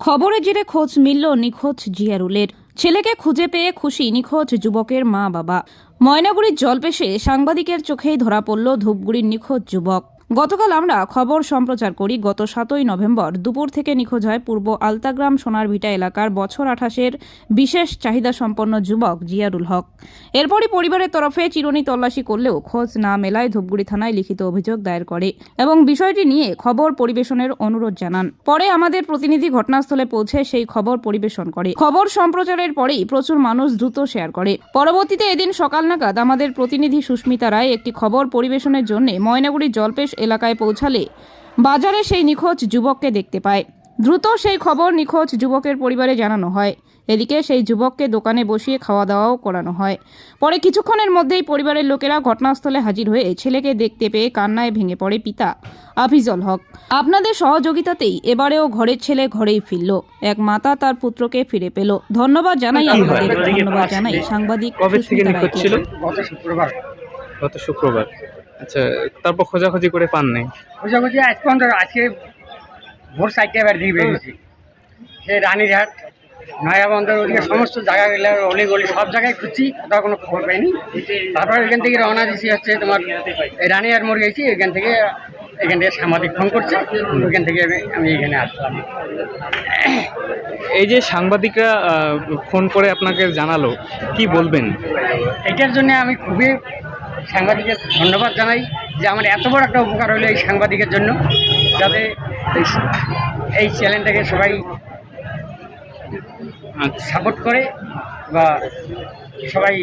খবরের জেরে খোঁজ মিলল নিখোঁজ জিয়ারুলের। ছেলেকে খুঁজে পেয়ে খুশি নিখোঁজ যুবকের মা বাবা। ময়নাগুড়ির জলপেশে সাংবাদিকের চোখেই ধরা পড়ল ধূপগুড়ির নিখোঁজ যুবক। গতকাল আমরা খবর সম্প্রচার করি। গত 7ই নভেম্বর দুপুর থেকে নিখোঁজ হয় পূর্ব আলতাগ্রাম সোনারভিটা এলাকার বছর 28-এর বিশেষ চাহিদা সম্পন্ন যুবক জিয়ারুল হক। এরপরই পরিবারের তরফে চিরুনি তল্লাশি করলেও খোঁজ না মেলায় ধূপগুড়ি থানায় লিখিত অভিযোগ দায়ের করে এবং বিষয়টি নিয়ে খবর পরিবেশনের অনুরোধ জানান। পরে আমাদের প্রতিনিধি ঘটনাস্থলে পৌঁছে সেই খবর পরিবেশন করে। খবর সম্প্রচারের পরেই প্রচুর মানুষ দ্রুত শেয়ার করে। পরবর্তীতে এদিন সকাল নাগাদ আমাদের প্রতিনিধি সুস্মিতা রায় একটি খবর পরিবেশনের জন্য ময়নাগুড়ির জলপেশ এলাকায় পৌঁছালে বাজারে সেই নিখোঁজ যুবককে দেখতে পায়। দ্রুত সেই খবর নিখোঁজ যুবকের পরিবারে জানানো হয়। এদিকে সেই যুবককে দোকানে বসিয়ে খাওয়া দাওয়াও করানো হয়। পরে কিছুক্ষণের মধ্যেই পরিবারের লোকেরা ঘটনাস্থলে হাজির হয়ে ছেলেকে দেখতে পেয়ে কান্নায় ভেঙে পড়ে পিতা আফিজল হক। আপনাদের সহযোগিতাতেই এবারেও ঘরের ছেলে ঘরেই ফিরল। এক মাতা তার পুত্রকে ফিরে পেল। ধন্যবাদ জানাই আপনাদের, ধন্যবাদ জানাই সাংবাদিক সুস্মিতা রায়কে। গত শুক্রবার। আচ্ছা, তারপর খোঁজাখুঁজি করে পান নাই? খোঁজাখুঁজি আজ পর্যন্ত, আজকে ভোর 4টা এবার দিয়ে বেরিয়েছি। সে রানীরহাট, নয়াবন্দর, ওদিকে সমস্ত জায়গাগুলো অলি গলি সব জায়গায় খুঁজছি, কোথাও কোনো খবর পাইনি। তারপর এখান থেকে রওনা দিয়েছি হচ্ছে তোমার এই রানীহাট মোড় গেছি। এখান থেকে সাংবাদিক ফোন করছে, ওইখান থেকে আমি এখানে আসলাম। এই যে সাংবাদিকরা ফোন করে আপনাকে জানালো, কি বলবেন? এটার জন্য আমি খুবই সাংবাদিকের ধন্যবাদ জানাই যে আমার এত বড় একটা উপকার হলো এই সাংবাদিকের জন্য, যাতে এই চ্যানেলটাকে সবাই সাপোর্ট করে বা সবাই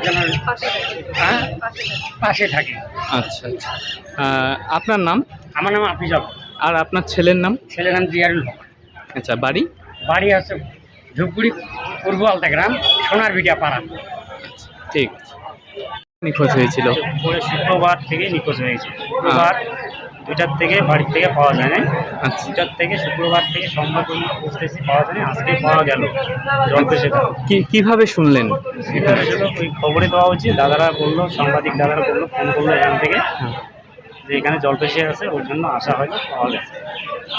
যেন পাশে থাকে। আচ্ছা আচ্ছা, আপনার নাম? আমার নাম আফিজল। আর আপনার ছেলের নাম? ছেলের নাম জিয়ারুল হক। আচ্ছা, বাড়ি? বাড়ি হচ্ছে ধূপগুড়ি, পূর্ব আলতাগ্রাম, সোনারভিটা পাড়া। ঠিক আছে। নিখোঁজ হয়েছিল শুক্রবার থেকে নিখোঁজ হয়েছে। শুক্রবার 2টার থেকে বাড়ির থেকে পাওয়া যায় না। আচ্ছা, 2টার থেকে শুক্রবার থেকে সোমবার পর্যন্ত খুঁজতেছি, পাওয়া যায় না। আজকে পাওয়া গেল জলপেশে। কিভাবে শুনলেন? সেটা হলো ওই খবরে দেওয়া হচ্ছে, দাদারা বললো, সাংবাদিক দাদারা বললো, ফোন করলো এখান থেকে যে এখানে জলপেশে আছে, ওর জন্য আসা হয়তো পাওয়া গেছে।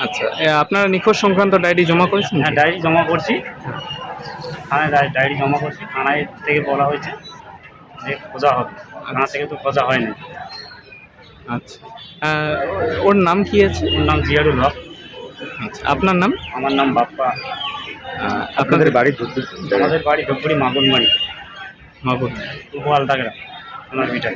আচ্ছা, আপনারা নিখোঁজ সংক্রান্ত ডায়েরি জমা করেছেন? হ্যাঁ, ডায়েরি জমা করছি, থানায় ডায়েরি জমা করছি। থানায় থেকে বলা হয়েছে যে খোঁজা হবে, থানা থেকে তো খোঁজা হয়নি। আচ্ছা, ওর নাম কি আছে? ওর নাম জিয়ারুল হক। আচ্ছা, আপনার নাম? আমার নাম বাপ্পা। আপনাদের বাড়ি? আমাদের বাড়ি ধূপগুড়ি মাগুনবাড়ি, মাগুর, পূর্ব আলতাগ্রাম, সোনারভিটা।